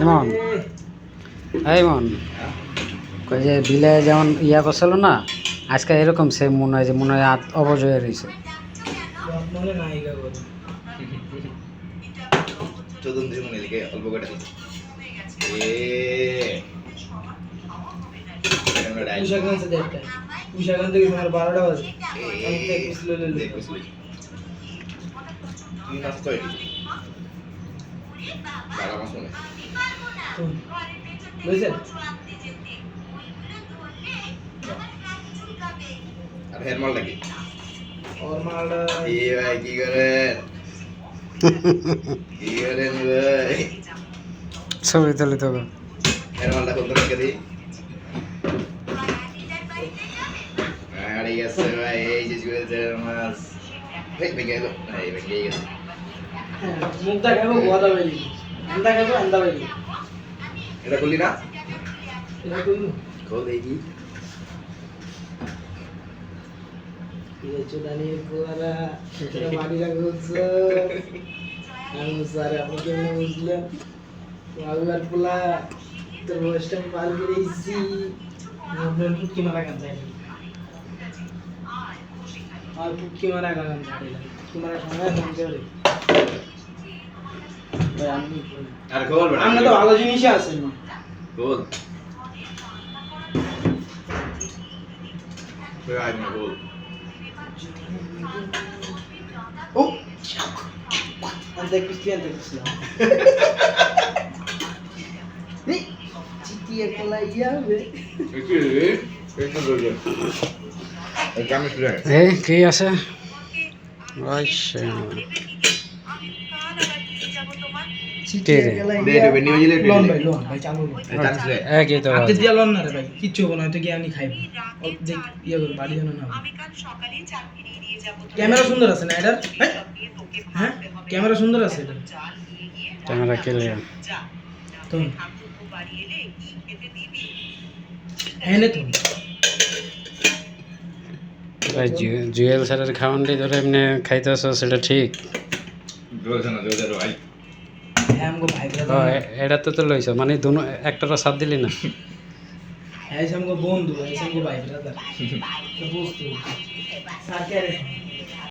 এমন এমন কই যে বিলে যেমন ইয়া করছিল না আজকে এরকম সেম মনে হয় যে মনে হয় হাত অবজ হয়ে রয়েছে মনে নায়িকা করে চোদন দিয়ে মনে লিখে অল্প করে উষাকান্ত দেখটা উষাকান্ত থেকে তোমার 12টা বাজে আমি তো কুছলে লইলি তুই নাচ করে বাবা মাস মনে বুঝছেন আর হেয়ার মাল নাকি ওর মালটা কি ভাই কি করেন কি করেন ভাই ছবি তুলে তবে হেয়ার মালটা কোন রেখে দিই আরে গেছে ভাই এই যে জুয়েল মাছ ভেঙে গেল এই ভেঙে গেছে মুখটা খাবো গোদা বাইলি আন্দা খাবো আন্দা বাইলি এটা করলি না এটা করবো খোল দেখি ये चुदानी कोरा तेरा बाड़ी का गुस्स हम सारे अपने के में बुझले वालवार पुला तो वेस्टर्न पाल की रही अपने पुटकी मारा करता है और पुटकी मारा का करता है तुम्हारा समय समझे रे भाई आमी আর খোল বেটা আমরা তো ভালো জিনিসই আছে না খোল তুই আয় না খোল ও अंदर किसला नहीं चिटिया कलाइया बे কি রে কেন বলছিস এই কামে শুরু এই কি আছে আচ্ছা चिटिया दे कलाइया दे बनी बजले लोन भाई चालू চান্সলে এক এই তো আপনি দিয়া লোন না রে ভাই কিচ্ছু হবে না তো কি আমি খাইব অল্প দেখ ইয়া করে বাড়ি জানো না ক্যামেরা সুন্দর আছে না এটার হ্যাঁ ক্যামেরা সুন্দর আছে এটা ক্যামেরা ক্লিয়ার তো এনে তো ভাই জুয়েল স্যারের খাওয়ানটি ধরে এমনি খাইতেছ সেটা ঠিক জোরে না জোরে ভাই হ্যাঁ আমগো ভাই ও, ব্রাদার এটা তো লইছ মানে দুনো একটারও সাথ দিলি না হ্যাঁ আমগো বন্ধু হ্যাঁ আমগো ভাই ব্রাদার তো বুঝতে সাথে